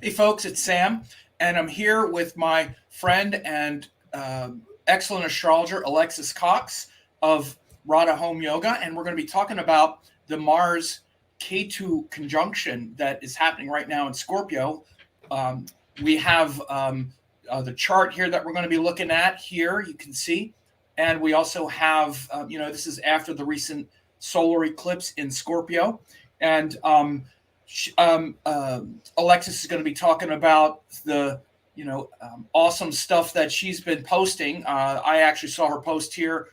Hey folks, it's Sam, and I'm here with my friend and excellent astrologer Alexis Cox of Radha Home Yoga, and we're going to be talking about the Mars Ketu conjunction that is happening right now in Scorpio. We have the chart here that we're going to be looking at here, you can see, and we also have, this is after the recent solar eclipse in Scorpio, and Alexis is going to be talking about the awesome stuff that she's been posting. I actually saw her post here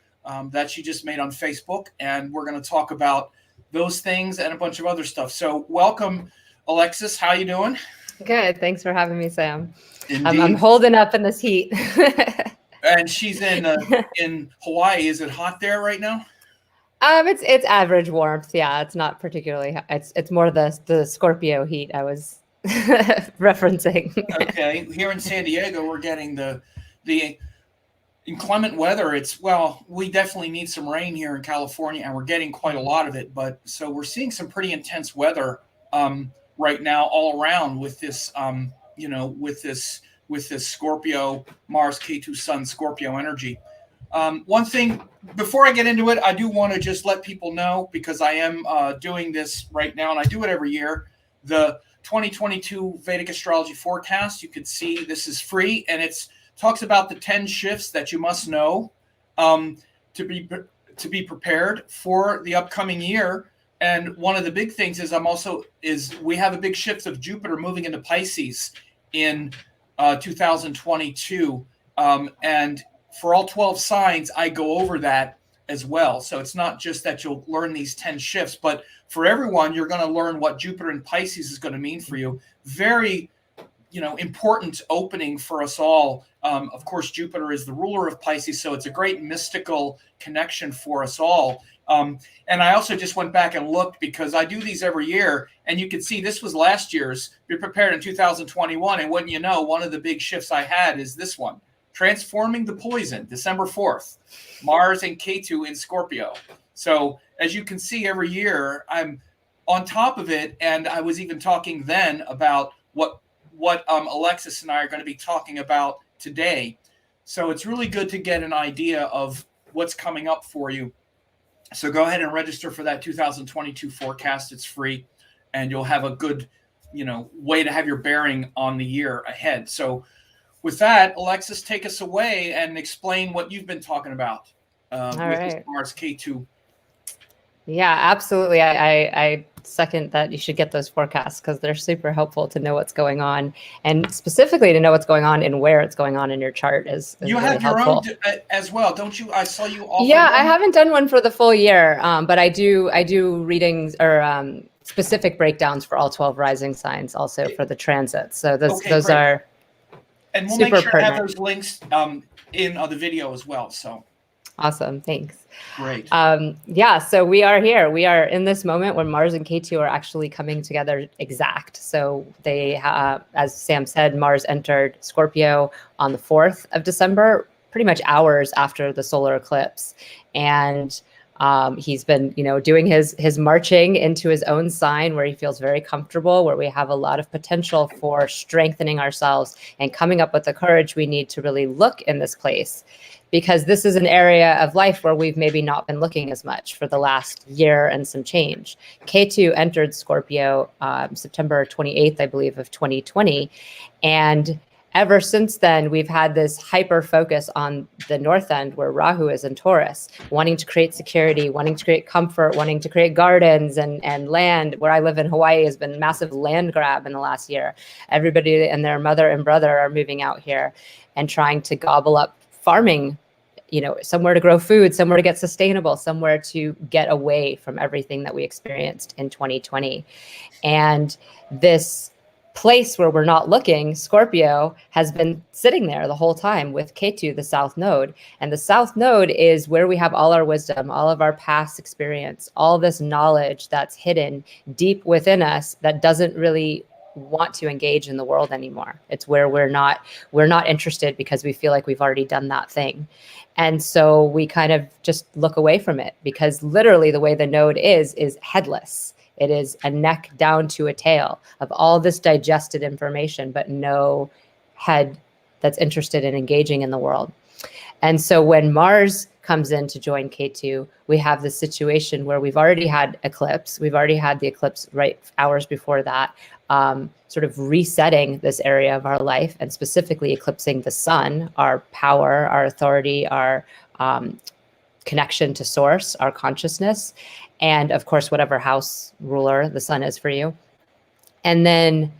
that she just made on Facebook, and we're going to talk about those things and a bunch of other stuff. So welcome, Alexis. How you doing? Good. Thanks for having me, Sam. Indeed. I'm holding up in this heat. And she's in Hawaii. Is it hot there right now? It's average warmth. Yeah, it's not particularly. It's more the Scorpio heat I was referencing. Okay, here in San Diego, we're getting the inclement weather. We definitely need some rain here in California, and we're getting quite a lot of it. But so we're seeing some pretty intense weather right now all around with this, with this Scorpio Mars Ketu Sun Scorpio energy. One thing, before I get into it, I do want to just let people know, because I am doing this right now, and I do it every year, the 2022 Vedic Astrology Forecast. You can see this is free, and it talks about the 10 shifts that you must know to be prepared for the upcoming year. And one of the big things is we have a big shift of Jupiter moving into Pisces in 2022, and for all 12 signs, I go over that as well. So it's not just that you'll learn these 10 shifts, but for everyone, you're going to learn what Jupiter in Pisces is going to mean for you. Very, important opening for us all. Of course, Jupiter is the ruler of Pisces, so it's a great mystical connection for us all. And I also just went back and looked, because I do these every year, and you can see this was last year's. Be prepared in 2021, and wouldn't you know, one of the big shifts I had is this one. Transforming the Poison, December 4th, Mars and Ketu in Scorpio. So as you can see, every year I'm on top of it. And I was even talking then about what Alexis and I are going to be talking about today. So it's really good to get an idea of what's coming up for you. So go ahead and register for that 2022 forecast. It's free, and you'll have a good, way to have your bearing on the year ahead. So with that, Alexis, take us away and explain what you've been talking about with this Mars Ketu. Yeah, absolutely. I second that you should get those forecasts, because they're super helpful to know what's going on, and specifically to know what's going on and where it's going on in your chart is you really have your helpful. own as well, don't you? I saw you offer. Yeah, I haven't done one for the full year, but I do readings or specific breakdowns for all 12 rising signs, also for the transits. So those are. And we'll super make sure to have pertinent. those links in the video as well. So awesome. Thanks. Great. So we are here. We are in this moment when Mars and Ketu are actually coming together exact. So they, as Sam said, Mars entered Scorpio on the 4th of December, pretty much hours after the solar eclipse. And he's been, doing his marching into his own sign, where he feels very comfortable, where we have a lot of potential for strengthening ourselves and coming up with the courage we need to really look in this place, because this is an area of life where we've maybe not been looking as much for the last year and some change. Ketu entered Scorpio September 28th, I believe, of 2020. And ever since then, we've had this hyper focus on the north end, where Rahu is in Taurus, wanting to create security, wanting to create comfort, wanting to create gardens and land. Where I live in Hawaii has been massive land grab in the last year. Everybody and their mother and brother are moving out here and trying to gobble up farming, somewhere to grow food, somewhere to get sustainable, somewhere to get away from everything that we experienced in 2020. And this place where we're not looking, Scorpio, has been sitting there the whole time with Ketu, the South Node. And the South Node is where we have all our wisdom, all of our past experience, all this knowledge that's hidden deep within us that doesn't really want to engage in the world anymore. It's where we're not interested, because we feel like we've already done that thing. And so we kind of just look away from it, because literally the way the node is headless. It is a neck down to a tail of all this digested information, but no head that's interested in engaging in the world. And so when Mars comes in to join Ketu, we have this situation where we've already had eclipse. We've already had the eclipse right hours before that, sort of resetting this area of our life, and specifically eclipsing the sun, our power, our authority, our connection to source, our consciousness, and of course, whatever house ruler the sun is for you. And then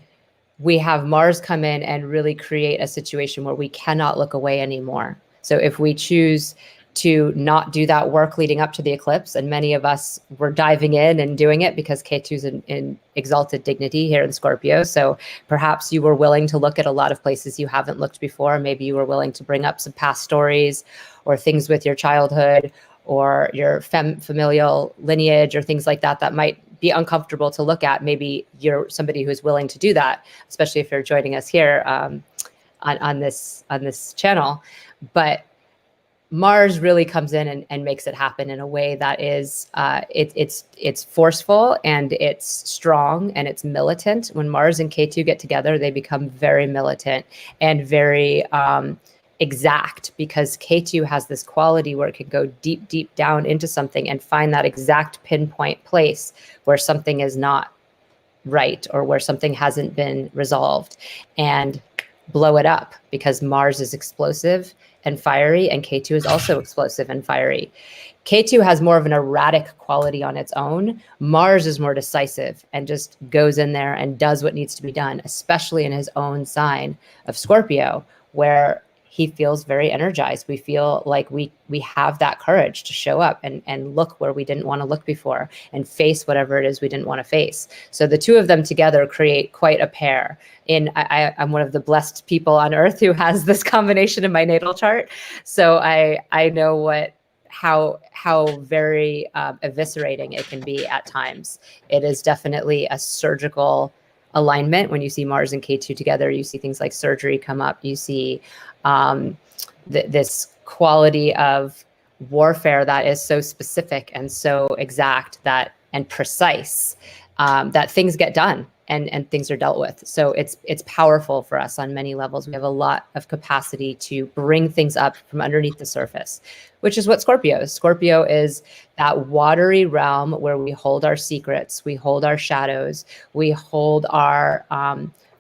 we have Mars come in and really create a situation where we cannot look away anymore. So if we choose to not do that work leading up to the eclipse, and many of us were diving in and doing it because Ketu's in exalted dignity here in Scorpio. So perhaps you were willing to look at a lot of places you haven't looked before. Maybe you were willing to bring up some past stories or things with your childhood or your familial lineage or things like that that might be uncomfortable to look at. Maybe you're somebody who's willing to do that, especially if you're joining us here on this channel. But Mars really comes in and makes it happen in a way that is it's forceful and it's strong and it's militant. When Mars and Ketu get together, they become very militant and very exact, because Ketu has this quality where it can go deep, deep down into something and find that exact pinpoint place where something is not right or where something hasn't been resolved and blow it up, because Mars is explosive and fiery, and Ketu is also explosive and fiery. Ketu has more of an erratic quality on its own. Mars is more decisive and just goes in there and does what needs to be done, especially in his own sign of Scorpio, where he feels very energized. We feel like we have that courage to show up and look where we didn't want to look before and face whatever it is we didn't want to face. So the two of them together create quite a pair. I'm one of the blessed people on earth who has this combination in my natal chart. So I know how very eviscerating it can be at times. It is definitely a surgical alignment. When you see Mars and Ketu together, you see things like surgery come up. You see this quality of warfare that is so specific and so exact and precise that things get done and things are dealt with. So it's powerful for us on many levels. We have a lot of capacity to bring things up from underneath the surface, which is what Scorpio is. Scorpio is that watery realm where we hold our secrets, we hold our shadows, we hold our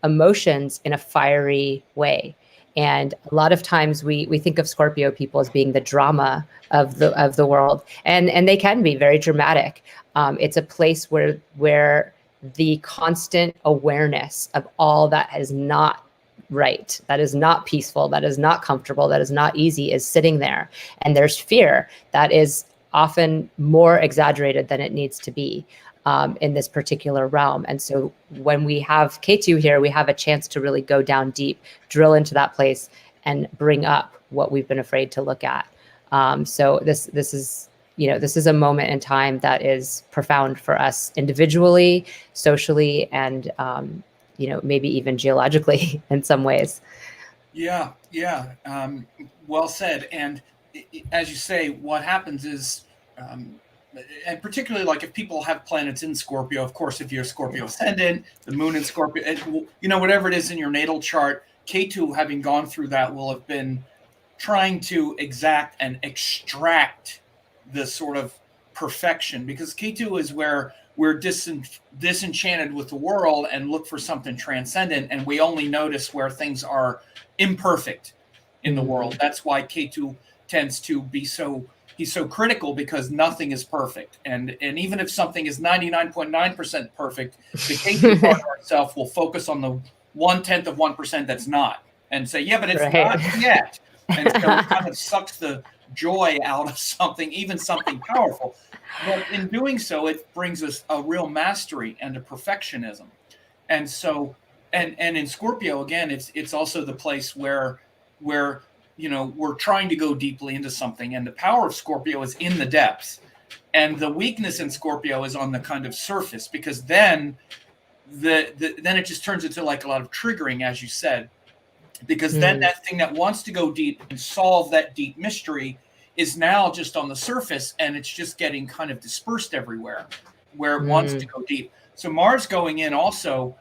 emotions in a fiery way. And a lot of times we think of Scorpio people as being the drama of the world, and they can be very dramatic. It's a place where the constant awareness of all that is not right, that is not peaceful, that is not comfortable, that is not easy, is sitting there. And there's fear that is often more exaggerated than it needs to be in this particular realm. And so when we have Ketu here, we have a chance to really go down deep, drill into that place, and bring up what we've been afraid to look at. So this is a moment in time that is profound for us individually, socially, and maybe even geologically in some ways. Yeah. Well said. And as you say, what happens is, and particularly like if people have planets in Scorpio, of course, if you're Scorpio ascendant, the moon in Scorpio, whatever it is in your natal chart, Ketu, having gone through that, will have been trying to exact and extract the sort of perfection, because Ketu is where we're disenchanted with the world and look for something transcendent, and we only notice where things are imperfect in the world. That's why Ketu tends to be he's so critical, because nothing is perfect. And even if something is 99.9% perfect, the Ketu part of ourself will focus on the 1/10 of 1% that's not, and say, yeah, but it's not yet. And so it kind of sucks the joy out of something, even something powerful. But in doing so, it brings us a real mastery and a perfectionism. And so, and in Scorpio, again, it's also the place where we're trying to go deeply into something, and the power of Scorpio is in the depths, and the weakness in Scorpio is on the kind of surface, because then then it just turns into like a lot of triggering, as you said, because then that thing that wants to go deep and solve that deep mystery is now just on the surface, and it's just getting kind of dispersed everywhere. where it wants to go deep. So Mars going in also,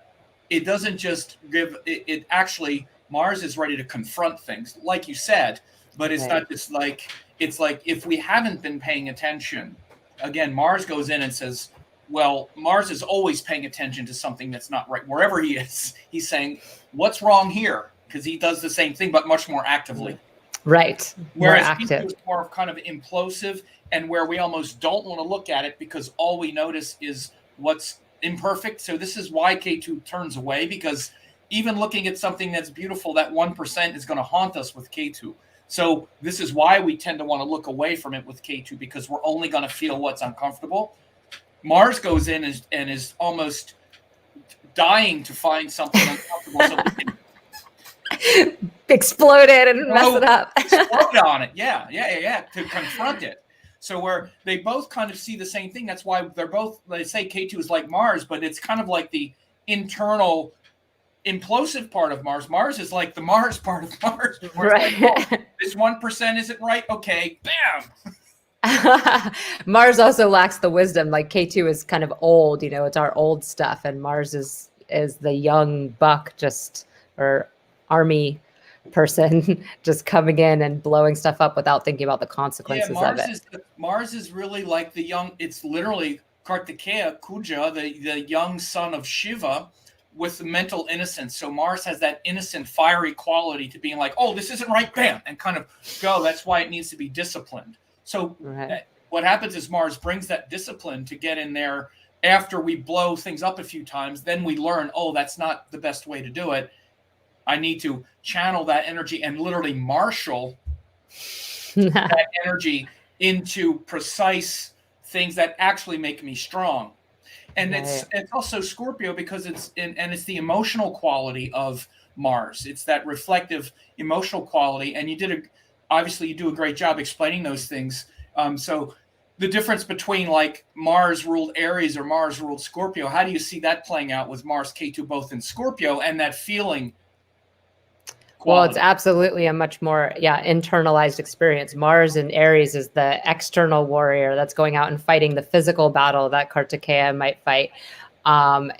it doesn't just give it actually, Mars is ready to confront things, like you said, but it's not just like, it's like if we haven't been paying attention, again, Mars goes in and says, well, Mars is always paying attention to something that's not right. Wherever he is, he's saying, what's wrong here? Because he does the same thing, but much more actively. Right. Whereas Ketu is more of kind of implosive, and where we almost don't want to look at it because all we notice is what's imperfect. So this is why Ketu turns away, because even looking at something that's beautiful, that 1% is going to haunt us with Ketu. So this is why we tend to want to look away from it with Ketu, because we're only going to feel what's uncomfortable. Mars goes in and is almost dying to find something uncomfortable so we can explode it and mess it up. Explode on it. Yeah. To confront it. So where they both kind of see the same thing. That's why they're both, they say Ketu is like Mars, but it's kind of like the internal implosive part of Mars. Mars is like the Mars part of Mars. Right. Like, oh, this 1% isn't right. Okay. Bam. Mars also lacks the wisdom. Like Ketu is kind of old, it's our old stuff. And Mars is the young buck, or army person just coming in and blowing stuff up without thinking about the consequences of it. Mars is really like the young, it's literally Kartikeya, Kuja, the young son of Shiva with the mental innocence. So Mars has that innocent, fiery quality to being like, oh, this isn't right, bam, and kind of go. That's why it needs to be disciplined. So what happens is Mars brings that discipline to get in there after we blow things up a few times. Then we learn, oh, that's not the best way to do it. I need to channel that energy and literally marshal that energy into precise things that actually make me strong. And it's also Scorpio because it's the emotional quality of Mars. It's that reflective emotional quality. And you do a great job explaining those things. So the difference between like Mars ruled Aries or Mars ruled Scorpio, how do you see that playing out with Mars Ketu both in Scorpio and that feeling? Well, it's absolutely a much more, internalized experience. Mars in Aries is the external warrior that's going out and fighting the physical battle that Kartikeya might fight.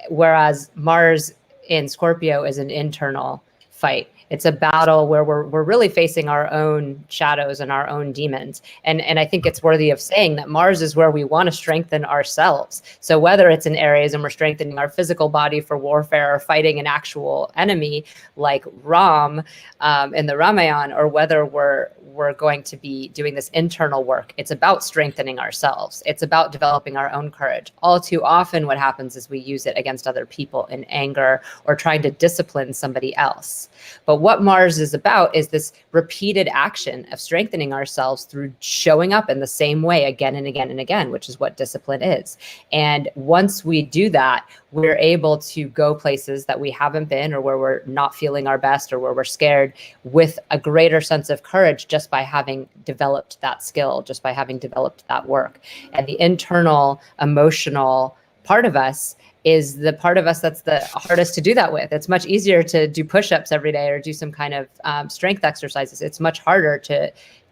Whereas Mars in Scorpio is an internal fight. It's a battle where we're really facing our own shadows and our own demons. And I think it's worthy of saying that Mars is where we want to strengthen ourselves. So whether it's in Aries and we're strengthening our physical body for warfare or fighting an actual enemy like Ram in the Ramayana, or whether we're going to be doing this internal work, it's about strengthening ourselves. It's about developing our own courage. All too often what happens is we use it against other people in anger or trying to discipline somebody else. But what Mars is about is this repeated action of strengthening ourselves through showing up in the same way again and again and again, which is what discipline is. And once we do that, we're able to go places that we haven't been, or where we're not feeling our best, or where we're scared, with a greater sense of courage just by having developed that skill, just by having developed that work. And the internal emotional part of us is the part of us that's the hardest to do that with. It's much easier to do push-ups every day or do some kind of strength exercises. It's much harder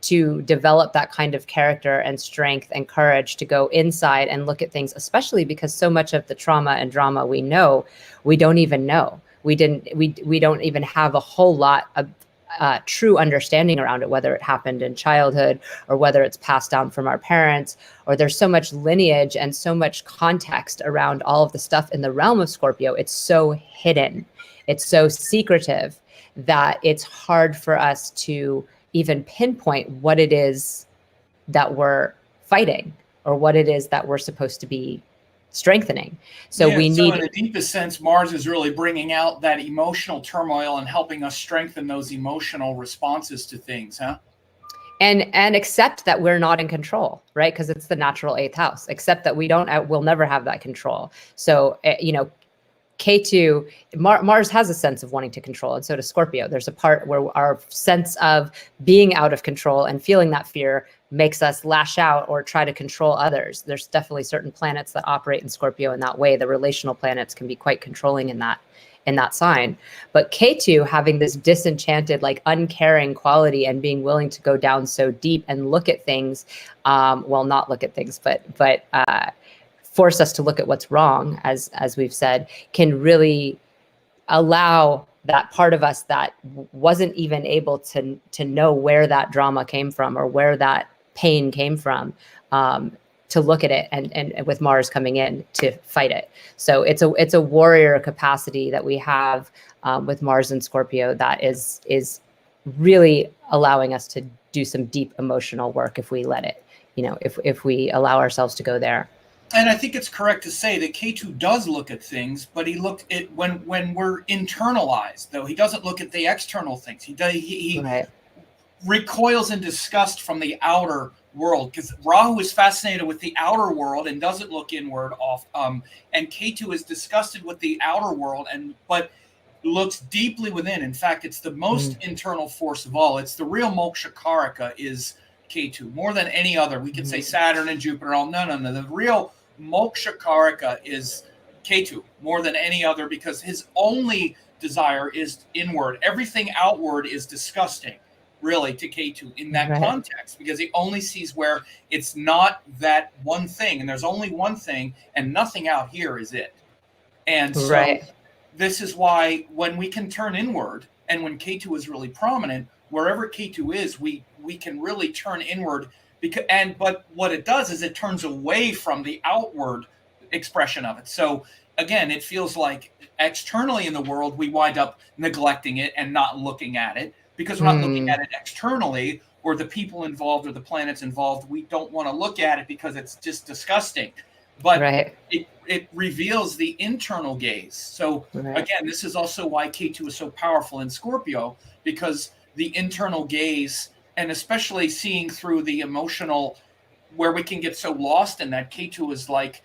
to develop that kind of character and strength and courage to go inside and look at things, especially because so much of the trauma and drama we know, we don't even know. We don't even have a whole lot of true understanding around it, whether it happened in childhood or whether it's passed down from our parents, or there's so much lineage and so much context around all of the stuff in the realm of Scorpio. It's so hidden, it's so secretive that it's hard for us to even pinpoint what it is that we're fighting or what it is that we're supposed to be strengthening. So in the deepest sense, Mars is really bringing out that emotional turmoil and helping us strengthen those emotional responses to things, huh? And accept that we're not in control, right? Because it's the natural 8th house. Accept that we'll never have that control. So, Ketu, Mars has a sense of wanting to control, and so does Scorpio. There's a part where our sense of being out of control and feeling that fear makes us lash out or try to control others. There's definitely certain planets that operate in Scorpio in that way. The relational planets can be quite controlling in that sign. But Ketu, having this disenchanted, like uncaring quality and being willing to go down so deep and look at things, not look at things, but force us to look at what's wrong, as we've said, can really allow that part of us that wasn't even able to know where that drama came from or where that pain came from, to look at it, and with Mars coming in to fight it. So it's a warrior capacity that we have with Mars and Scorpio that is really allowing us to do some deep emotional work if we let it, if we allow ourselves to go there. And I think it's correct to say that Ketu does look at things, but he looked at when we're internalized, though he doesn't look at the external things. He Right. recoils in disgust from the outer world, because Rahu is fascinated with the outer world and doesn't look inward and Ketu is disgusted with the outer world but looks deeply within. In fact, it's the most internal force of all. It's the real moksha karaka is Ketu, more than any other. We could say Saturn and Jupiter. No. The real moksha karaka is Ketu, more than any other, because his only desire is inward. Everything outward is disgusting, really, to Ketu in that context, because he only sees where it's not that one thing, and there's only one thing, and nothing out here is it. And so this is why when we can turn inward, and when Ketu is really prominent, wherever Ketu is, we can really turn inward. But what it does is it turns away from the outward expression of it. So again, it feels like externally in the world, we wind up neglecting it and not looking at it, because we're not looking at it externally, or the people involved or the planets involved. We don't want to look at it because it's just disgusting. But it reveals the internal gaze. So again, this is also why Ketu is so powerful in Scorpio, because the internal gaze, and especially seeing through the emotional, where we can get so lost in that, Ketu is like,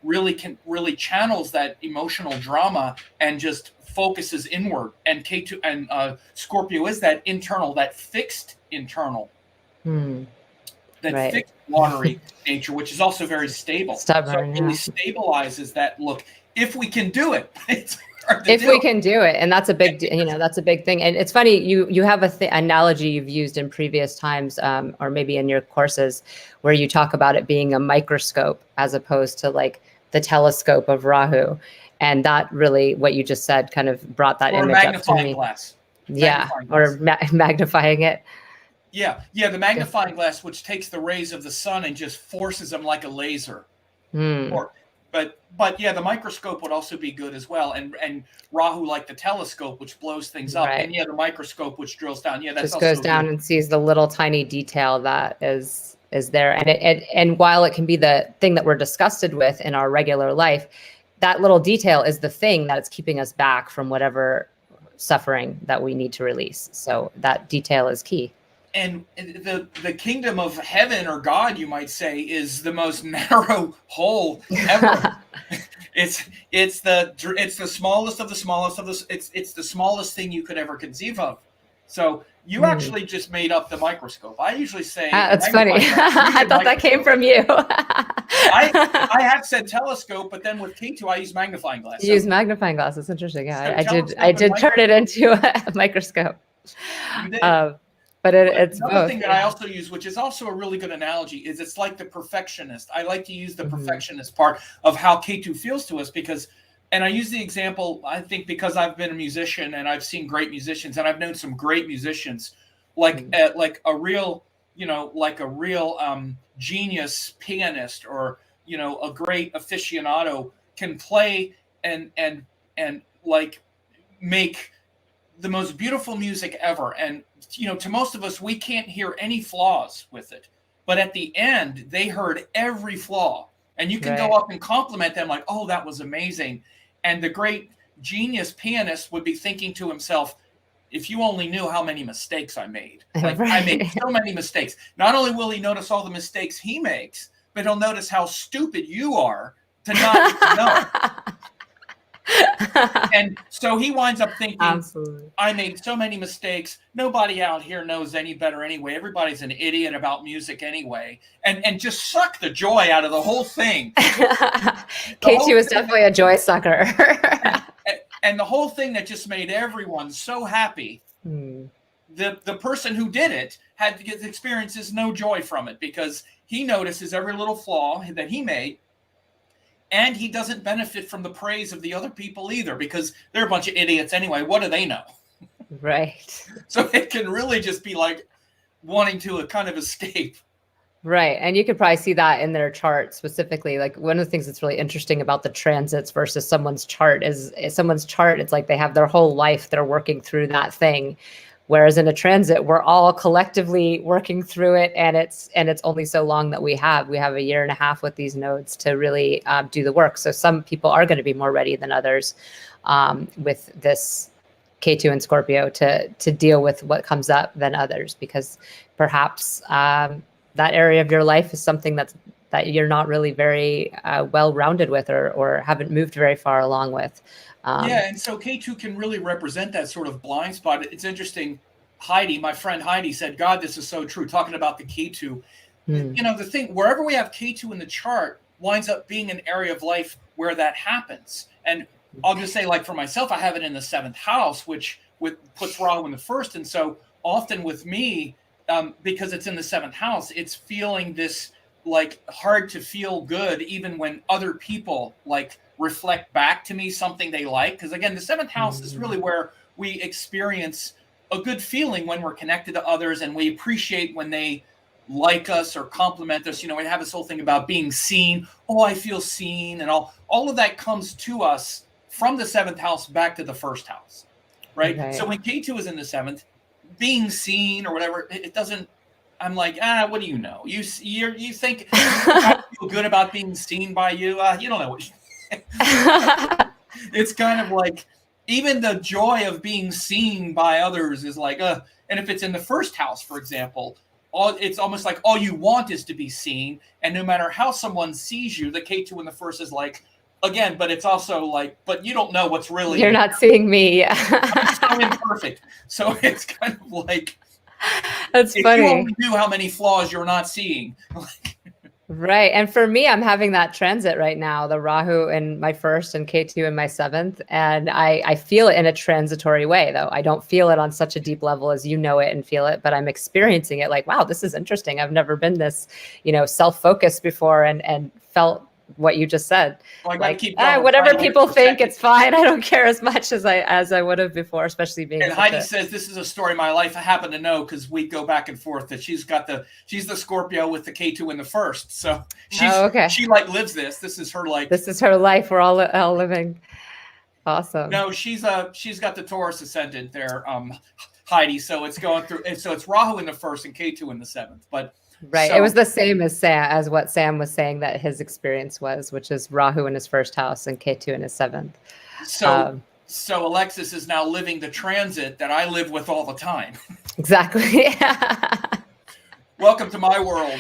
really channels that emotional drama and just focuses inward. And Ketu and Scorpio is that internal, that fixed internal, that fixed watery nature, which is also very stable. Stubborn, so it really stabilizes that look. If we can do it, it's if we can do it, and that's a big, that's a big thing. And it's funny, you have analogy you've used in previous times, or maybe in your courses, where you talk about it being a microscope as opposed to like the telescope of Rahu, and that really, what you just said, kind of brought that image up to me. Glass. Or magnifying it. Yeah, the magnifying glass, which takes the rays of the sun and just forces them like a laser. But yeah, the microscope would also be good as well, and Rahu like the telescope, which blows things up, and the microscope, which drills down. Yeah, that's just goes down and sees the little tiny detail that is there, and while it can be the thing that we're disgusted with in our regular life, that little detail is the thing that is keeping us back from whatever suffering that we need to release. So that detail is key. And the kingdom of heaven, or God, you might say, is the most narrow hole ever. it's the smallest of the smallest of the. It's the smallest thing you could ever conceive of. So you actually just made up the microscope. I usually say that's funny. I thought that came from you. I have said telescope, but then with Ketu, I use magnifying glass. You use magnifying glass. That's interesting. Yeah, I did turn it into a microscope. But it's another both. Thing that I also use, which is also a really good analogy, is it's like the perfectionist. I like to use the perfectionist part of how Ketu feels to us, and I use the example, I think, because I've been a musician and I've seen great musicians, and I've known some great musicians, like a real genius pianist, or a great aficionado can play and like make the most beautiful music ever. And to most of us, we can't hear any flaws with it, but at the end they heard every flaw, and you can go up and compliment them like, oh, that was amazing. And the great genius pianist would be thinking to himself, if you only knew how many mistakes I made. Like, I made so many mistakes. Not only will he notice all the mistakes he makes, but he'll notice how stupid you are to not even know. And so he winds up thinking, I made so many mistakes. Nobody out here knows any better anyway. Everybody's an idiot about music anyway. And just suck the joy out of the whole thing. Ketu was definitely a joy sucker. and the whole thing that just made everyone so happy, the person who did it experiences no joy from it, because he notices every little flaw that he made, And he doesn't benefit from the praise of the other people either, because they're a bunch of idiots anyway. What do they know? Right. So it can really just be like wanting to kind of escape. Right. And you could probably see that in their chart specifically. Like one of the things that's really interesting about the transits versus someone's chart is someone's chart, it's like they have their whole life, they're working through that thing. Whereas in a transit, we're all collectively working through it. And it's only so long that we have a year and a half with these nodes to really do the work. So some people are going to be more ready than others with this Ketu and Scorpio to deal with what comes up than others, because perhaps that area of your life is something that you're not really very well-rounded with or haven't moved very far along with. Yeah, and so Ketu can really represent that sort of blind spot. It's interesting. Heidi, my friend Heidi, said, God, this is so true, talking about the Ketu. You know, the thing, wherever we have Ketu in the chart winds up being an area of life where that happens. And I'll just say, like for myself, I have it in the 7th house, which puts Rahu in the 1st. And so often with me, because it's in the 7th house, it's feeling this like hard to feel good, even when other people like reflect back to me something they like. Because again, the 7th house is really where we experience a good feeling when we're connected to others, and we appreciate when they like us or compliment us. You know, we have this whole thing about being seen. Oh, I feel seen, and all of that comes to us from the 7th house back to the 1st house, right? Okay. So when Ketu is in the 7th, being seen or whatever, it doesn't. I'm like, what do you know? You think I feel good about being seen by you? You don't know what. It's kind of like even the joy of being seen by others is like, and if it's in the 1st house, for example, it's almost like all you want is to be seen, and no matter how someone sees you, the Ketu in the 1st is like, again, but it's also like, but you don't know what's really. You're not seeing me. I'm so imperfect. So it's kind of like, that's if funny. you only knew how many flaws you're not seeing. Right. And for me, I'm having that transit right now, the Rahu in my 1st and Ketu in my 7th. And I feel it in a transitory way, though. I don't feel it on such a deep level as you know it and feel it, but I'm experiencing it like, wow, this is interesting. I've never been this, self-focused before and felt what you just said. Well, like whatever people think, it's fine. I don't care as much as I would have before, especially being. And Heidi says, this is a story of my life. I happen to know because we go back and forth that she's the Scorpio with the Ketu in the 1st. So she like lives this. This is her like. This is her life. We're all living. Awesome. No, she's got the Taurus ascendant there, Heidi. So it's going through, and so it's Rahu in the 1st and Ketu in the 7th. But right, so, it was the same as what Sam was saying that his experience was, which is Rahu in his 1st house and Ketu in his 7th. So Alexis is now living the transit that I live with all the time. Exactly. Welcome to my world.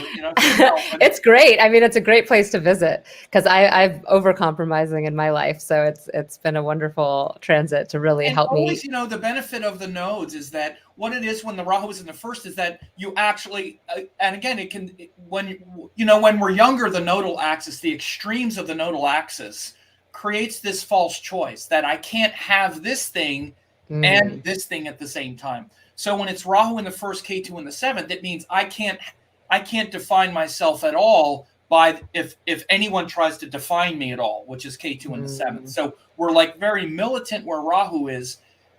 It's great. I mean, it's a great place to visit because I've overcompromising in my life. So it's been a wonderful transit to really help me. The benefit of the nodes is that what it is when the Rahu is in the 1st is that you actually, and again, it can, when we're younger, the nodal axis, the extremes of the nodal axis creates this false choice that I can't have this thing and this thing at the same time. So when it's Rahu in the 1st, Ketu in the 7th, it means I can't define myself at all by if anyone tries to define me at all, which is Ketu in the 7th. So we're like very militant where Rahu is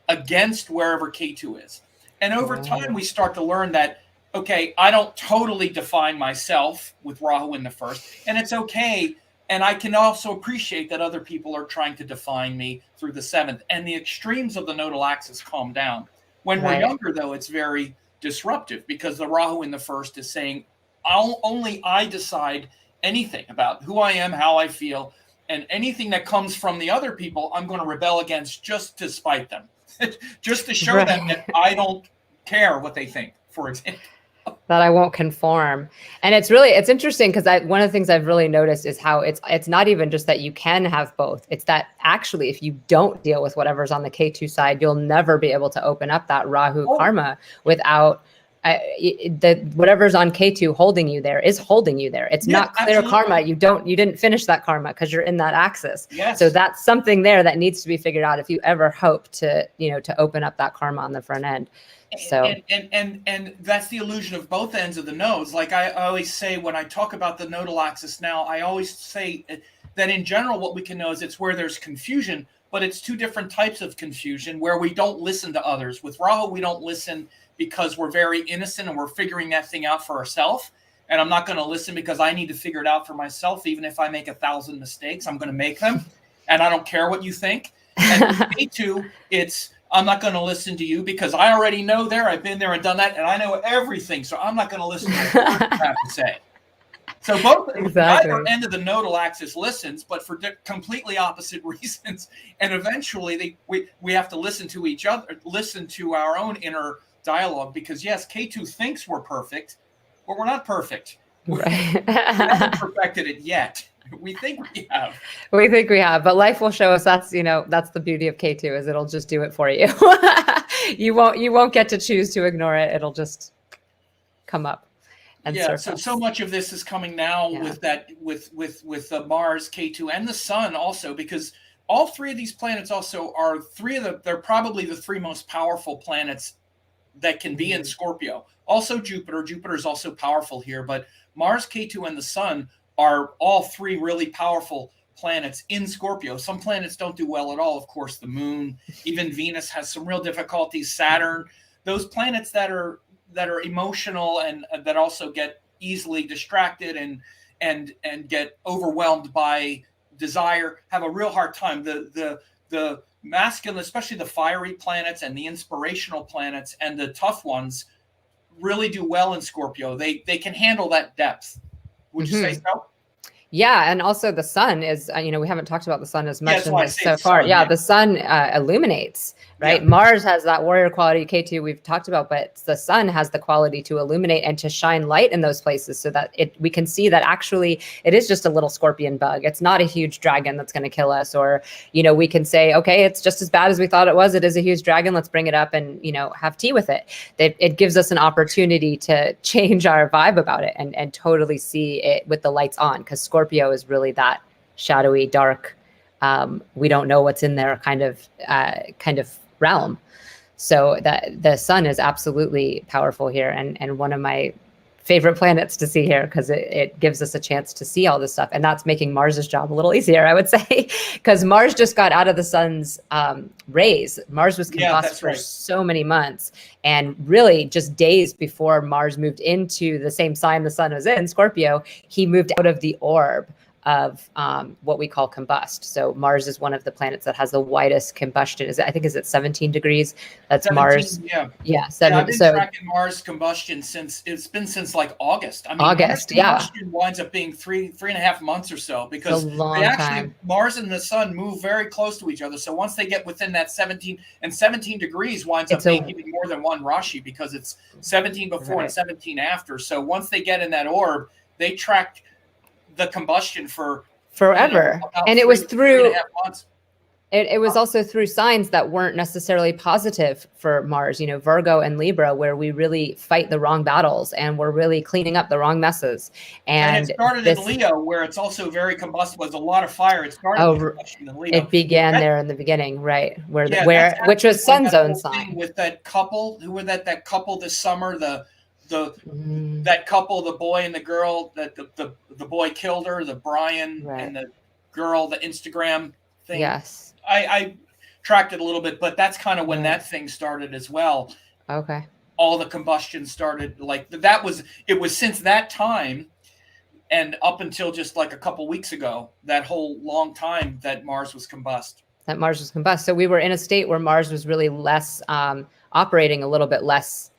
against wherever Ketu is. And over time, we start to learn that, okay, I don't totally define myself with Rahu in the 1st, and it's okay. And I can also appreciate that other people are trying to define me through the 7th, and the extremes of the nodal axis calm down. When we're younger, though, it's very disruptive because the Rahu in the 1st is saying, only I decide anything about who I am, how I feel, and anything that comes from the other people, I'm going to rebel against just to spite them, just to show them that I don't care what they think, for example. That I won't conform. And it's interesting because one of the things I've really noticed is how it's not even just that you can have both. It's that actually, if you don't deal with whatever's on the Ketu side, you'll never be able to open up that Rahu karma without whatever's on Ketu holding you there is holding you there. It's not clear karma. You didn't finish that karma because you're in that axis. Yes. So that's something there that needs to be figured out if you ever hope to open up that karma on the front end. So and that's the illusion of both ends of the nodes. Like I always say when I talk about the nodal axis now, I always say that in general, what we can know is it's where there's confusion, but it's two different types of confusion where we don't listen to others. With Rahu, we don't listen because we're very innocent and we're figuring that thing out for ourselves. And I'm not going to listen because I need to figure it out for myself. Even if I make 1,000 mistakes, I'm going to make them. And I don't care what you think. And with Ketu, it's, I'm not going to listen to you because I already know there. I've been there and done that. And I know everything. So I'm not going to listen to what you have to say. So both either end of the nodal axis listens, but for completely opposite reasons. And eventually we have to listen to each other, listen to our own inner dialogue, because yes, Ketu thinks we're perfect, but we're not perfect. Right. We haven't perfected it yet. We think we have. We think we have, but life will show us. That's, you know, that's the beauty of Ketu, is it'll just do it for you. You won't get to choose to ignore it. It'll just come up. And yeah, so much of this is coming now with that with Mars, Ketu, and the Sun also, because all three of these planets also are they're probably the three most powerful planets that can be in Scorpio. Also Jupiter. Jupiter is also powerful here, but Mars, Ketu, and the Sun are all three really powerful planets in Scorpio. Some planets don't do well at all. Of course, the Moon, even Venus has some real difficulties. Saturn, those planets that are emotional and that also get easily distracted and get overwhelmed by desire, have a real hard time. The masculine, especially the fiery planets and the inspirational planets and the tough ones, really do well in Scorpio. They can handle that depth. Would you say so? Yeah, and also the Sun is, we haven't talked about the Sun as much in this so far. Sun, the Sun illuminates, right? Yeah. Mars has that warrior quality, Ketu we've talked about, but the Sun has the quality to illuminate and to shine light in those places so that we can see that actually it is just a little scorpion bug. It's not a huge dragon that's going to kill us, or, we can say, okay, it's just as bad as we thought it was. It is a huge dragon. Let's bring it up and, have tea with it. It gives us an opportunity to change our vibe about it and totally see it with the lights on, because Scorpio is really that shadowy, dark, we don't know what's in there kind of realm. So that the Sun is absolutely powerful here, and one of my favorite planets to see here, because it gives us a chance to see all this stuff. And that's making Mars's job a little easier, I would say, because Mars just got out of the Sun's rays. Mars was combust for so many months. And really just days before Mars moved into the same sign the Sun was in, Scorpio, he moved out of the orb of what we call combust. So Mars is one of the planets that has the widest combustion. Is it 17 degrees? That's 17, Mars. Yeah. I've been tracking Mars combustion since like August. I mean, August, combustion winds up being 3.5 months or so, because Mars and the Sun move very close to each other. So once they get within that 17 degrees winds up being even more than one Rashi, because it's 17 before and 17 after. So once they get in that orb, they track the combustion for forever. And it was through it was also through signs that weren't necessarily positive for Mars, Virgo and Libra, where we really fight the wrong battles and we're really cleaning up the wrong messes. And it started in Leo, where it's also very combustible. There's a lot of fire. It started in Leo. It began there in the beginning, right? Which was Sun's own sign. With that couple, who were that couple this summer, that couple, the boy and the girl, that the boy killed her, the Brian and the girl, the Instagram thing. Yes. I tracked it a little bit, but that's kind of when that thing started as well. Okay. All the combustion started, it was since that time and up until just like a couple weeks ago, that whole long time that Mars was combust. So we were in a state where Mars was really less operating a little bit less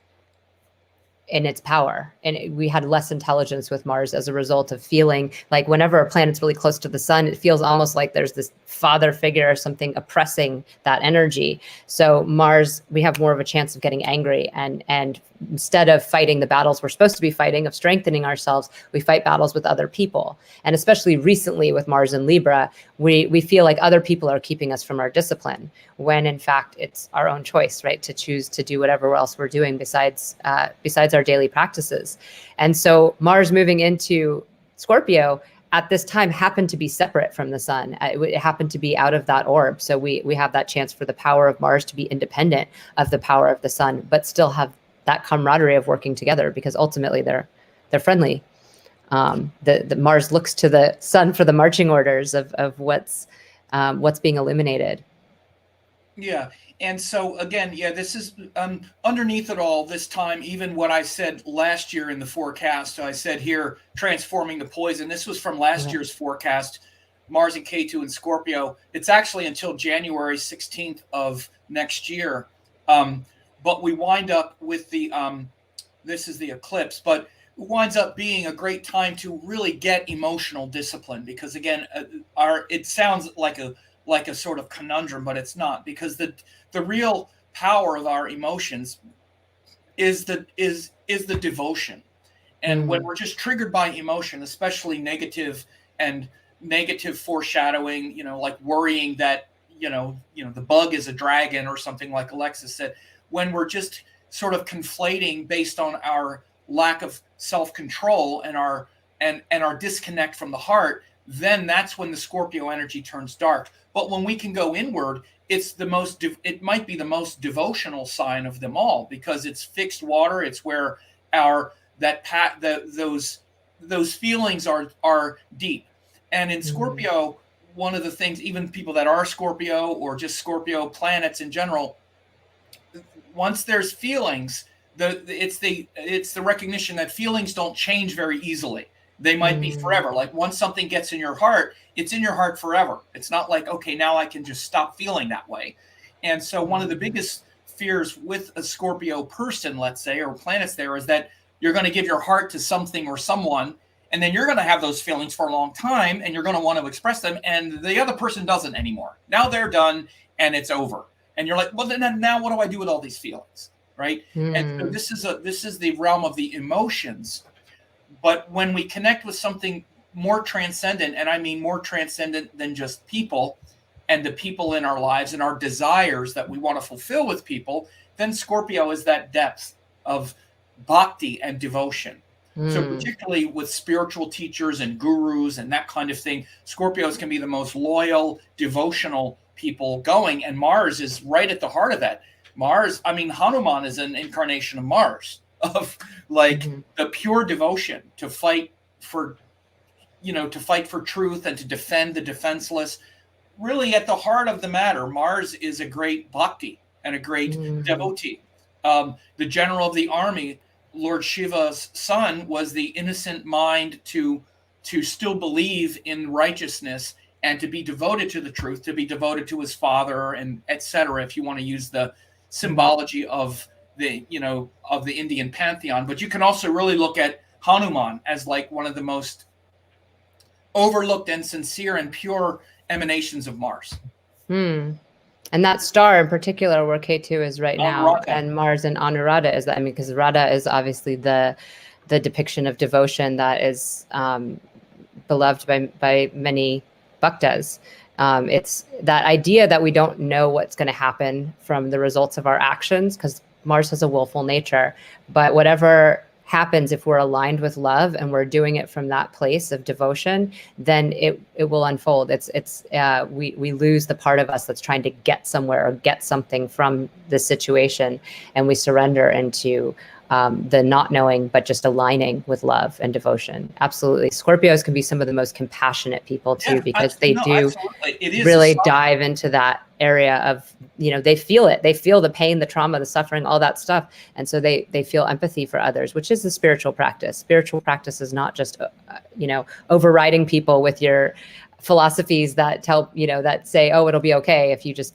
in its power. And we had less intelligence with Mars as a result of feeling like whenever a planet's really close to the Sun, it feels almost like there's this father figure or something oppressing that energy. So Mars, we have more of a chance of getting angry, and instead of fighting the battles we're supposed to be fighting, of strengthening ourselves, we fight battles with other people. And especially recently with Mars and Libra, we feel like other people are keeping us from our discipline, when in fact it's our own choice, right, to choose to do whatever else we're doing besides our daily practices. And so Mars moving into Scorpio at this time happened to be separate from the Sun. It happened to be out of that orb. So we have that chance for the power of Mars to be independent of the power of the Sun, but still have that camaraderie of working together, because ultimately they're friendly. The Mars looks to the sun for the marching orders of what's being eliminated. Yeah. And so again, yeah, this is underneath it all this time, even what I said last year in the forecast, I said here, transforming the poison. This was from last year's forecast, Mars and Ketu and Scorpio. It's actually until January 16th of next year. But we wind up with the, this is the eclipse, but it winds up being a great time to really get emotional discipline because again, it sounds like a sort of conundrum, but it's not, because the real power of our emotions is the devotion. And when we're just triggered by emotion, especially negative foreshadowing, like worrying that, the bug is a dragon or something like Alexis said, when we're just sort of conflating based on our lack of self-control and our disconnect from the heart, then that's when the Scorpio energy turns dark. But when we can go inward, it might be the most devotional sign of them all because it's fixed water. It's where those feelings are deep. And in Scorpio, one of the things, even people that are Scorpio or just Scorpio planets in general, once there's feelings, it's the recognition that feelings don't change very easily. They might be forever. Like once something gets in your heart, it's in your heart forever. It's not like, okay, now I can just stop feeling that way. And so one of the biggest fears with a Scorpio person, let's say, or planets there, is that you're going to give your heart to something or someone, and then you're going to have those feelings for a long time, and you're going to want to express them, and the other person doesn't anymore. Now they're done, and it's over. And you're like, well, then now what do I do with all these feelings, right? And so this is the realm of the emotions. But when we connect with something more transcendent, and I mean more transcendent than just people and the people in our lives and our desires that we want to fulfill with people, then Scorpio is that depth of bhakti and devotion. So particularly with spiritual teachers and gurus and that kind of thing, Scorpios can be the most loyal, devotional people going. And Mars is right at the heart of that. Hanuman is an incarnation of Mars, of the pure devotion to fight for truth and to defend the defenseless. Really at the heart of the matter, Mars is a great bhakti and a great devotee. The general of the army, Lord Shiva's son, was the innocent mind to still believe in righteousness and to be devoted to the truth, to be devoted to his father, and etc. If you want to use the symbology of the Indian pantheon. But you can also really look at Hanuman as like one of the most overlooked and sincere and pure emanations of Mars. And that star in particular, where Ketu is right now, Anuradha. and Mars and Anuradha is that. I mean, because Radha is obviously the depiction of devotion that is beloved by many bhaktas. It's that idea that we don't know what's going to happen from the results of our actions, because Mars has a willful nature. But whatever happens, if we're aligned with love and we're doing it from that place of devotion, then it will unfold. We lose the part of us that's trying to get somewhere or get something from this situation, and we surrender into the not knowing, but just aligning with love and devotion. Absolutely. Scorpios can be some of the most compassionate people too, because they really dive into that area of, they feel it. They feel the pain, the trauma, the suffering, all that stuff. And so they feel empathy for others, which is the spiritual practice. Spiritual practice is not just, overriding people with your philosophies that that say, oh, it'll be okay if you just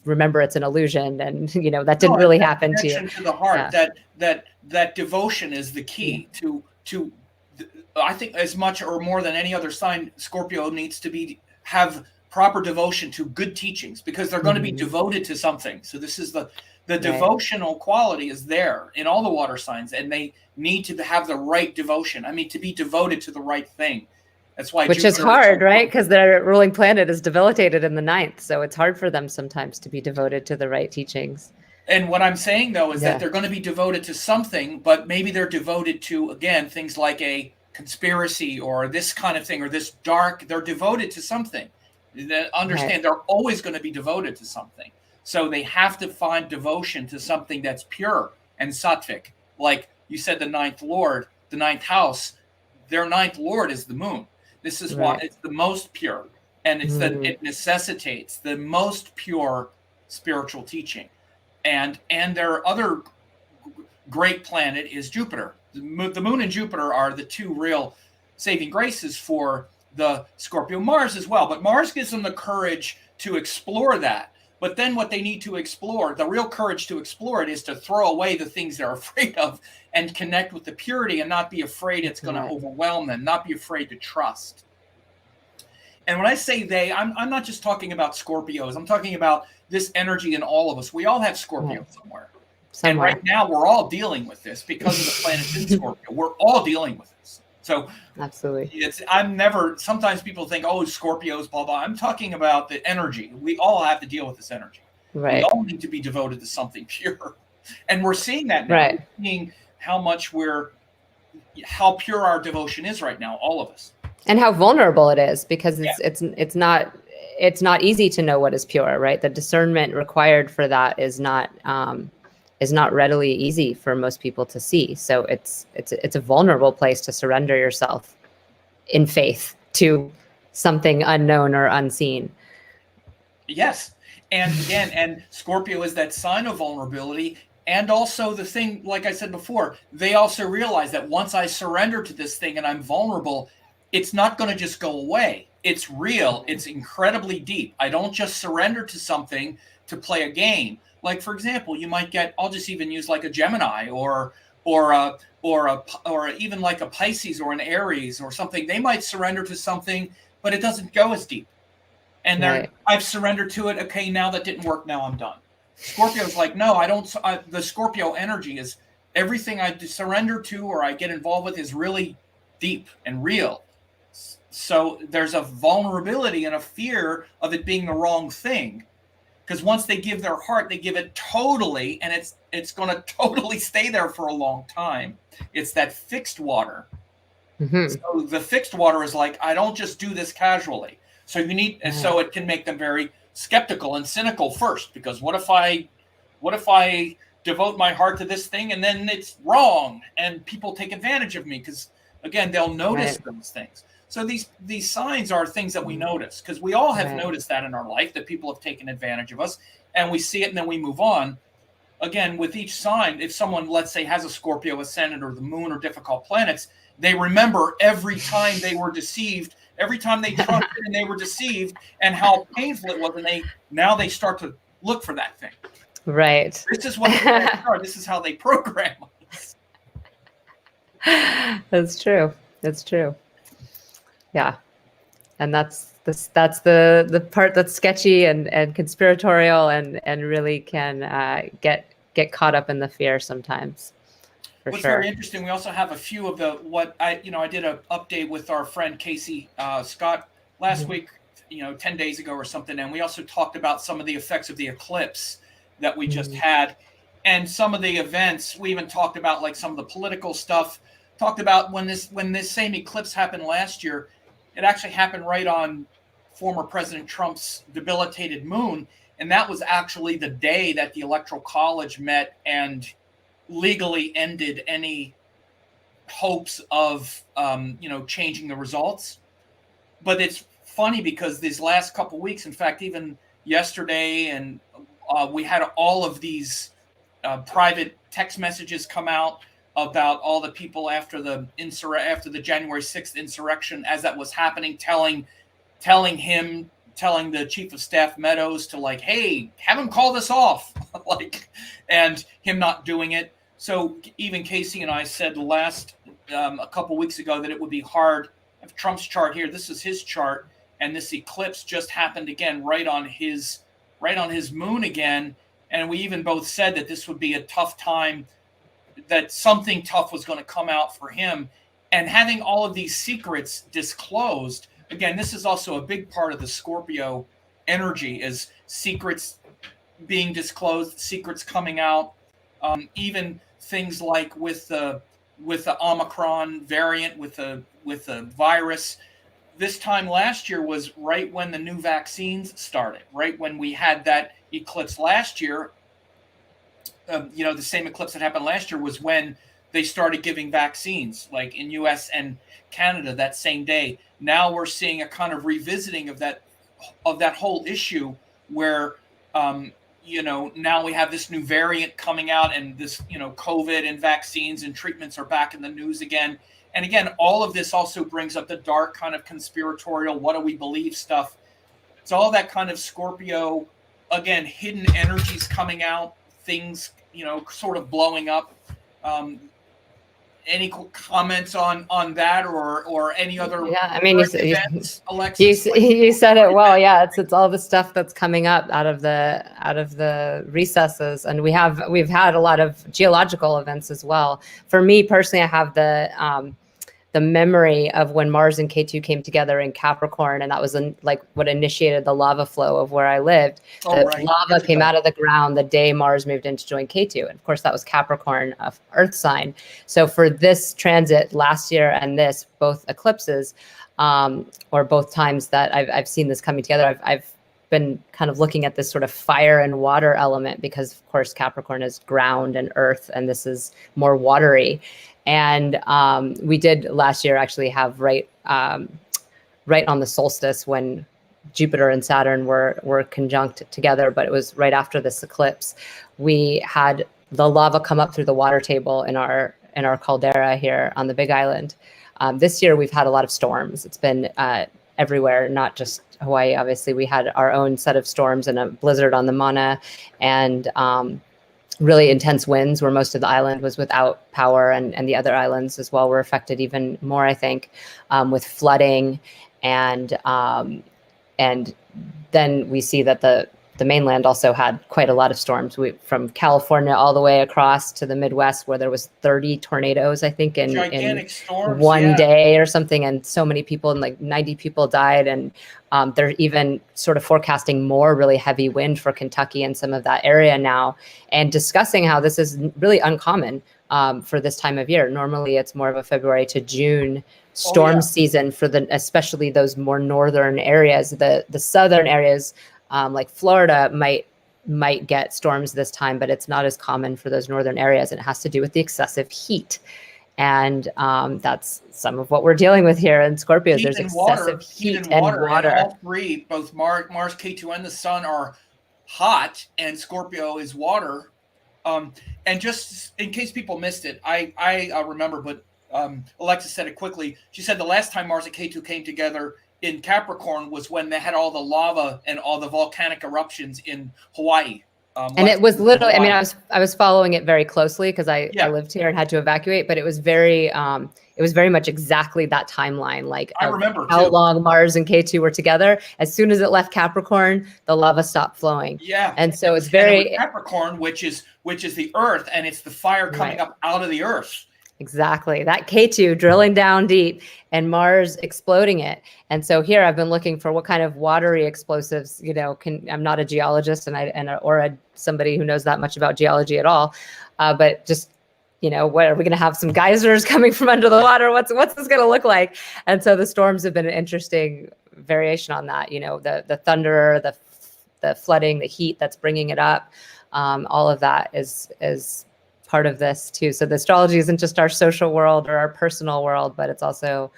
remember it's an illusion, and that didn't really happen to you. To the heart, that devotion is the key to I think as much or more than any other sign, Scorpio needs to have proper devotion to good teachings, because they're going to be devoted to something. So this is the devotional quality is there in all the water signs, and they need to have the right devotion. I mean, to be devoted to the right thing. That's why Which is hard, right? Because their ruling planet is debilitated in the 9th. So it's hard for them sometimes to be devoted to the right teachings. And what I'm saying, though, is that they're going to be devoted to something, but maybe they're devoted to, again, things like a conspiracy or this kind of thing, or this dark. They're devoted to something. They understand they're always going to be devoted to something. So they have to find devotion to something that's pure and sattvic. Like you said, the 9th Lord, the 9th house, their ninth lord is the moon. This is why it's the most pure, and it necessitates the most pure spiritual teaching. And their other great planet is Jupiter. The moon and Jupiter are the two real saving graces for the Scorpio Mars as well. But Mars gives them the courage to explore that. But then what they need to explore, the real courage to explore it, is to throw away the things they're afraid of and connect with the purity and not be afraid it's going to overwhelm them, not be afraid to trust. And when I say they, I'm not just talking about Scorpios. I'm talking about this energy in all of us. We all have Scorpio somewhere. And right now we're all dealing with this because of the planets in Scorpio. We're all dealing with this. So absolutely, sometimes people think, oh, Scorpios, blah, blah. I'm talking about the energy. We all have to deal with this energy. Right. We all need to be devoted to something pure. And we're seeing that now. Right. We're seeing how pure our devotion is right now, all of us. And how vulnerable it is, because it's not easy to know what is pure, right? The discernment required for that is not readily easy for most people to see. So it's a vulnerable place to surrender yourself in faith to something unknown or unseen. Yes. And again, and Scorpio is that sign of vulnerability. And also the thing, like I said before, they also realize that once I surrender to this thing and I'm vulnerable, it's not going to just go away. It's real. It's incredibly deep. I don't just surrender to something to play a game. Like, for example, you might get, I'll just even use like a Gemini or even like a Pisces or an Aries or something. They might surrender to something, but it doesn't go as deep. And I've surrendered to it. Okay, now that didn't work. Now I'm done. Scorpio's like, no, I don't. The Scorpio energy is everything I surrender to or I get involved with is really deep and real. So there's a vulnerability and a fear of it being the wrong thing. Because once they give their heart, they give it totally, and it's going to totally stay there for a long time. It's that fixed water. Mm-hmm. So the fixed water is like, I don't just do this casually. So so it can make them very skeptical and cynical first, because what if I devote my heart to this thing and then it's wrong and people take advantage of me? Because again, they'll notice those things. So these signs are things that we notice, because we all have noticed that in our life, that people have taken advantage of us, and we see it and then we move on. Again, with each sign, if someone, let's say, has a Scorpio ascendant or the moon or difficult planets, they remember every time they were deceived, every time they trusted and they were deceived, and how painful it was, and they start to look for that thing. Right. This is what they are. This is how they program us. That's true. That's true. Yeah. And that's the part that's sketchy and conspiratorial and really can get caught up in the fear sometimes. What's very interesting, we also have a few of I did an update with our friend Casey Scott last week, 10 days ago or something, and we also talked about some of the effects of the eclipse that we just had, and some of the events. We even talked about like some of the political stuff. Talked about when this same eclipse happened last year. It actually happened right on former President Trump's debilitated moon, and that was actually the day that the Electoral College met and legally ended any hopes of changing the results. But it's funny because these last couple of weeks, in fact, even yesterday, and we had all of these private text messages come out about all the people after the January 6th insurrection, as that was happening, telling the Chief of Staff Meadows to like, hey, have him call this off, and him not doing it. So even Casey and I said a couple weeks ago that it would be hard. I have Trump's chart here. This is his chart, and this eclipse just happened again right on his moon again. And we even both said that this would be a tough time, that something tough was going to come out for him. And having all of these secrets disclosed, again, this is also a big part of the Scorpio energy, is secrets being disclosed, secrets coming out. Even things like with the Omicron variant, with the virus. This time last year was right when the new vaccines started, right when we had that eclipse last year. The same eclipse that happened last year was when they started giving vaccines, like in US and Canada that same day. Now we're seeing a kind of revisiting of that whole issue where now we have this new variant coming out, and this COVID and vaccines and treatments are back in the news again. And again, all of this also brings up the dark kind of conspiratorial, what do we believe stuff. It's all that kind of Scorpio, again, hidden energies coming out, things sort of blowing up. Any comments on that, or any other? Yeah, I mean, events, Alexis, you said it well. Yeah, it's all the stuff that's coming up out of the recesses, and we've had a lot of geological events as well. For me personally, I have the memory of when Mars and Ketu came together in Capricorn, and that was like what initiated the lava flow of where I lived. Lava came out of the ground the day Mars moved in to join Ketu. And of course, that was Capricorn, of Earth sign. So for this transit last year and this, both eclipses, or both times that I've seen this coming together, I've been kind of looking at this sort of fire and water element, because of course Capricorn is ground and earth, and this is more watery. And we did last year actually have right on the solstice when Jupiter and Saturn were conjunct together, but it was right after this eclipse. We had the lava come up through the water table in our caldera here on the Big Island. This year we've had a lot of storms. It's been everywhere, not just Hawaii. Obviously, we had our own set of storms and a blizzard on the Mana, and really intense winds where most of the island was without power, and the other islands as well were affected even more, I think, with flooding. And then we see that the mainland also had quite a lot of storms. From California all the way across to the Midwest, where there was 30 tornadoes, I think, in storms, one day or something, and so many people, and like 90 people died. And they're even sort of forecasting more really heavy wind for Kentucky and some of that area now, and discussing how this is really uncommon for this time of year. Normally, it's more of a February to June storm season for especially those more northern areas. The southern areas, like Florida, might get storms this time, but it's not as common for those northern areas. And it has to do with the excessive heat. And that's some of what we're dealing with here in Scorpio. There's excessive heat and water. And all three, both Mars, Ketu, and the Sun, are hot, and Scorpio is water. And just in case people missed it, I remember, but Alexis said it quickly. She said the last time Mars and Ketu came together in Capricorn was when they had all the lava and all the volcanic eruptions in Hawaii. And it was literally, I mean, I was following it very closely because I lived here and had to evacuate, but it was very much exactly that timeline. Like, I remember how long Mars and Ketu were together. As soon as it left Capricorn, the lava stopped flowing. Yeah. And so it's very Capricorn, which is the earth, and it's the fire coming up out of the earth. Exactly. That Ketu drilling down deep and Mars exploding it. And so here I've been looking for what kind of watery explosives, I'm not a geologist or somebody who knows that much about geology at all. But just, what are we going to have some geysers coming from under the water? What's this going to look like? And so the storms have been an interesting variation on that, the thunder, the flooding, the heat that's bringing it up. All of that is part of this too. So the astrology isn't just our social world or our personal world, but it's also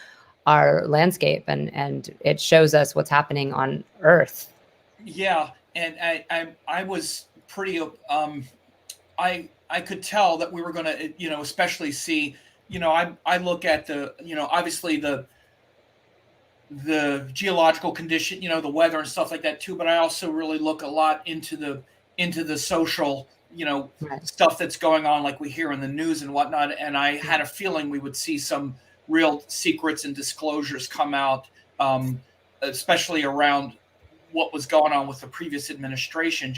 our landscape, and it shows us what's happening on Earth. Yeah, and I was pretty I could tell that we were going to especially see I look at the obviously the geological condition, the weather and stuff like that too, but I also really look a lot into the social stuff that's going on, like we hear in the news and whatnot. And I had a feeling we would see some real secrets and disclosures come out, especially around what was going on with the previous administration,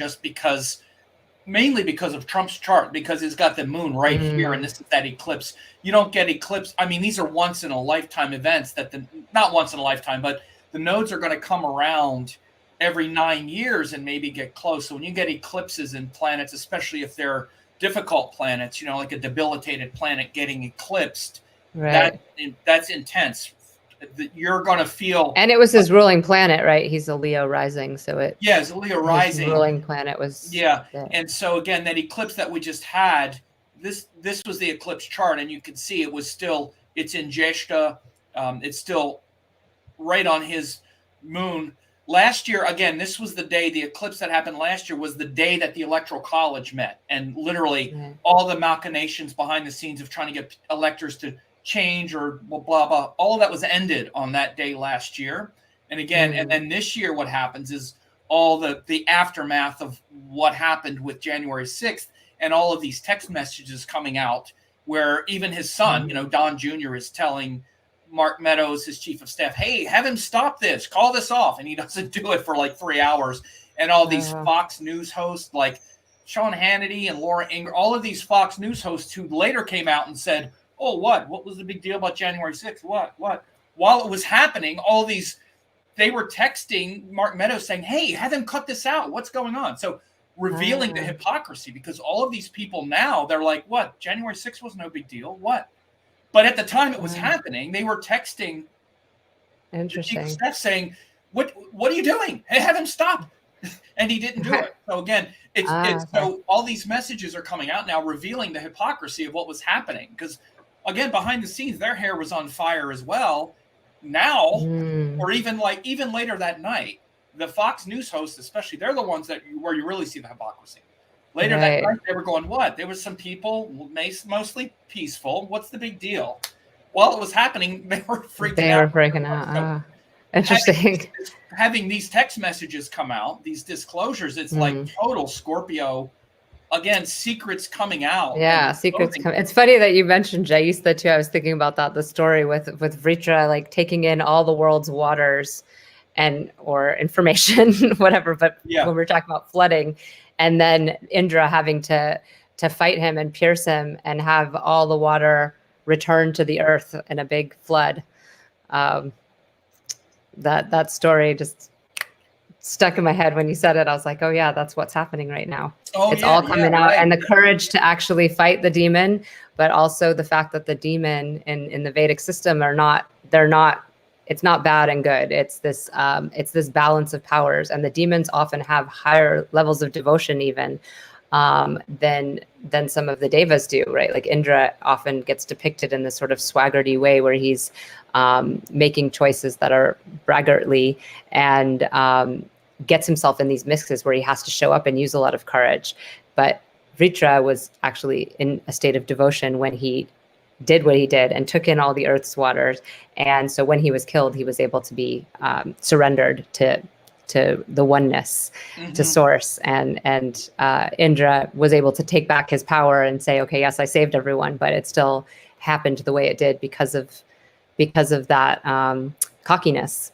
mainly because of Trump's chart, because it's got the moon right here, and this is that eclipse. You don't get eclipse. I mean, these are once in a lifetime events not once in a lifetime, but the nodes are going to come around every 9 years and maybe get close. So when you get eclipses in planets, especially if they're difficult planets, like a debilitated planet getting eclipsed, right, that's intense. You're going to feel. And it was his ruling planet, right? He's a Leo rising, so it's a Leo rising. His ruling planet was And so again, that eclipse that we just had this was the eclipse chart, and you can see it's in Jeshta. It's still right on his moon. Last year, again, this was the day, the eclipse that happened last year was the day that the Electoral College met. And literally all the machinations behind the scenes of trying to get electors to change or blah, blah, all of that was ended on that day last year. And again, and then this year what happens is all the aftermath of what happened with January 6th and all of these text messages coming out where even his son, Don Jr. is telling Mark Meadows, his chief of staff, hey, have him stop this, call this off. And he doesn't do it for like 3 hours. And all these Fox News hosts like Sean Hannity and Laura Ingraham, all of these Fox News hosts who later came out and said, oh, what was the big deal about January 6th? What? While it was happening, they were texting Mark Meadows saying, hey, have him cut this out. What's going on? So revealing the hypocrisy, because all of these people now, they're like, what? January 6th was no big deal. What? But at the time it was happening, they were texting Interesting. Steph saying, what are you doing? Hey, have him stop. And he didn't do it. So again, so all these messages are coming out now revealing the hypocrisy of what was happening. Because again, behind the scenes, their hair was on fire as well. Now, or even later that night, the Fox News hosts, especially, they're the ones where you really see the hypocrisy. Later that night, they were going, what? There was some people, mostly peaceful. What's the big deal? While it was happening, they were freaking out. They were freaking out. So interesting. Having these text messages come out, these disclosures, it's like total Scorpio. Again, secrets coming out. Yeah, secrets coming. It's funny that you mentioned Jaista too. I was thinking about that, the story with Vritra, like taking in all the world's waters or information, whatever. But when we're talking about flooding, and then Indra having to fight him and pierce him and have all the water return to the earth in a big flood. That story just stuck in my head when you said it. I was like, oh yeah, that's what's happening right now. It's all coming out, and the courage to actually fight the demon, but also the fact that the demon in the Vedic system it's not bad and good. It's this balance of powers, and the demons often have higher levels of devotion even than some of the devas do, right? Like Indra often gets depicted in this sort of swaggerty way where he's making choices that are braggartly and gets himself in these mixes where he has to show up and use a lot of courage. But Vritra was actually in a state of devotion when he did what he did and took in all the earth's waters. And so when he was killed, he was able to be surrendered to the oneness, to source. And Indra was able to take back his power and say, okay, yes, I saved everyone, but it still happened the way it did because of that cockiness.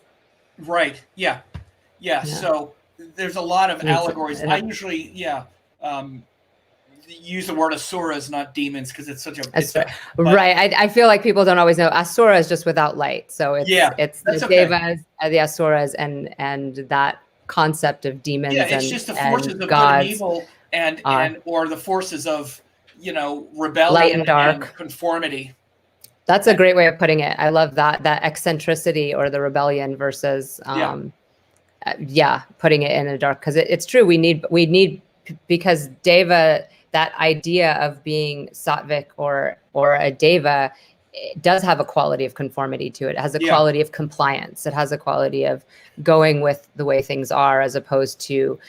Right. Yeah. So there's a lot of allegories. I usually, use the word asuras, not demons, because it's such a right. I feel like people don't always know asura is just without light. So it's the devas, the asuras, and that concept of demons. Yeah, it's just the forces of gods, good and evil, and or the forces of rebellion, light and dark, and conformity. That's a great way of putting it. I love that eccentricity or the rebellion versus putting it in the dark, because it's true. We need because deva, that idea of being sattvic or a deva, it does have a quality of conformity to it. It has a quality of compliance. It has a quality of going with the way things are as opposed to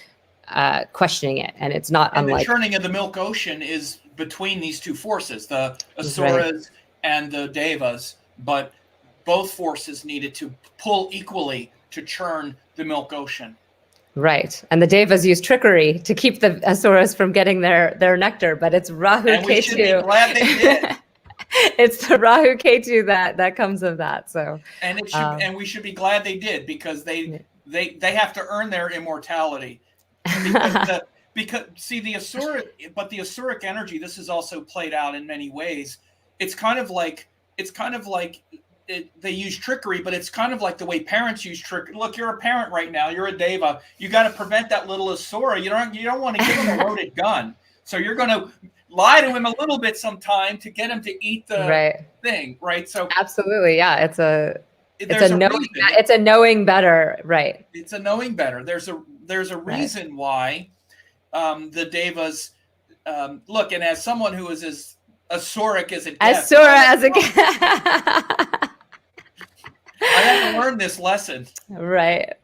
questioning it. And it's not unlike the churning of the milk ocean is between these two forces, the asuras and the devas, but both forces needed to pull equally to churn the milk ocean. Right. And the devas use trickery to keep the asuras from getting their nectar, but it's Rahu and we Ketu. should be glad they did. It's the Rahu Ketu that comes of that. So and we should be glad they did, because they have to earn their immortality. Because see, the Asuric energy, this is also played out in many ways. It's kind of like they use trickery, but it's kind of like the way parents use trickery. Look, you're a parent right now. You're a deva. You got to prevent that little asura. You don't want to give him a loaded gun. So you're going to lie to him a little bit sometime to get him to eat the thing, right? So absolutely, yeah. It's a knowing better, right? It's a knowing better. There's a reason why the devas look, and as someone who is as Asauric as it As gets, Sora as a I had to learn this lesson. Right.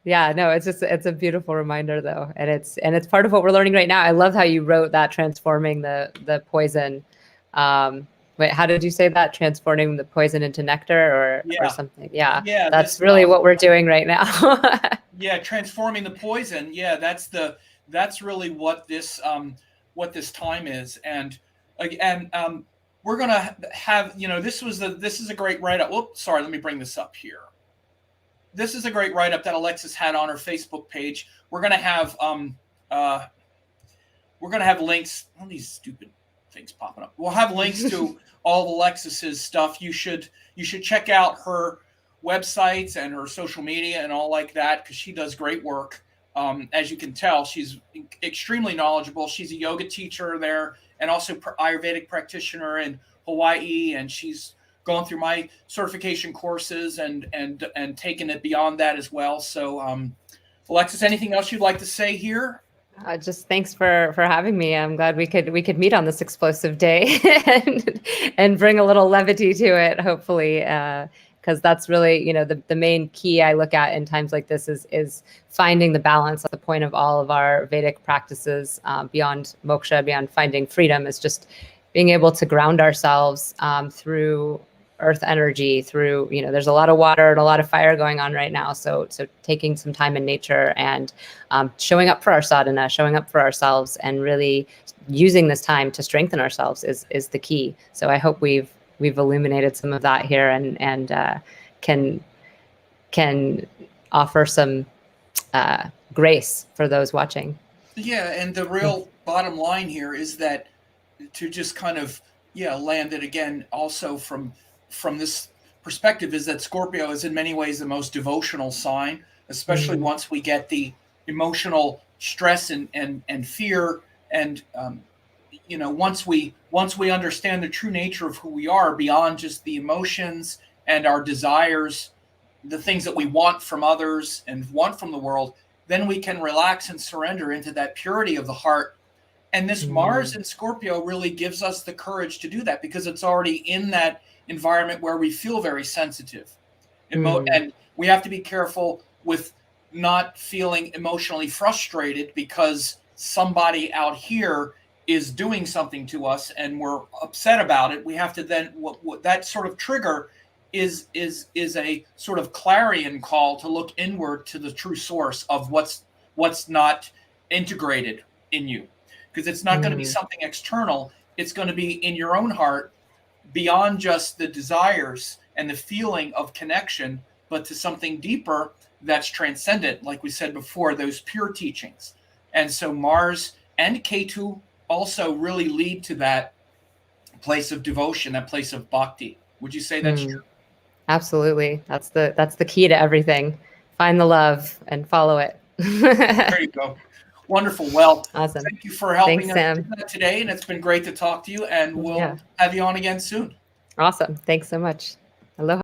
Yeah, no, it's a beautiful reminder though. And it's part of what we're learning right now. I love how you wrote that, transforming the poison. Wait, how did you say that? Transforming the poison into nectar or something. Yeah. That's really what we're doing right now. Yeah, transforming the poison. Yeah, that's really what this time is. And we're gonna have, this is a great write-up. Whoops, sorry, let me bring this up here. This is a great write-up that Alexis had on her Facebook page. We're gonna have links. All these stupid things popping up. We'll have links to all of Alexis's stuff. You should check out her websites and her social media and all like that, because she does great work. As you can tell, she's extremely knowledgeable. She's a yoga teacher there, and also Ayurvedic practitioner in Hawaii, and she's gone through my certification courses and taken it beyond that as well. So, Alexis, anything else you'd like to say here? Just thanks for having me. I'm glad we could meet on this explosive day and bring a little levity to it, hopefully. Because that's really, the main key I look at in times like this is finding the balance. At the point of all of our Vedic practices, beyond moksha, beyond finding freedom, is just being able to ground ourselves through earth energy, through, there's a lot of water and a lot of fire going on right now. So taking some time in nature and showing up for our sadhana, showing up for ourselves, and really using this time to strengthen ourselves is the key. So I hope we've illuminated some of that here and can offer some grace for those watching. Yeah, and the real bottom line here is that to just kind of land it again also from this perspective is that Scorpio is in many ways the most devotional sign, especially once we get the emotional stress and fear and once we understand the true nature of who we are beyond just the emotions and our desires, the things that we want from others and want from the world, then we can relax and surrender into that purity of the heart. And this Mars in Scorpio really gives us the courage to do that, because it's already in that environment where we feel very sensitive. And we have to be careful with not feeling emotionally frustrated because somebody out here is doing something to us and we're upset about it. We have to then, what that sort of trigger is a sort of clarion call to look inward to the true source of what's not integrated in you. Because it's not going to be something external. It's going to be in your own heart, beyond just the desires and the feeling of connection, but to something deeper that's transcendent, like we said before, those pure teachings. And so Mars and Ketu also really lead to that place of devotion, that place of bhakti. Would you say that's true? Absolutely. That's the key to everything. Find the love and follow it. There you go. Wonderful. Well, awesome. Thank you for helping us today, and it's been great to talk to you, and we'll have you on again soon. Awesome. Thanks so much. Aloha.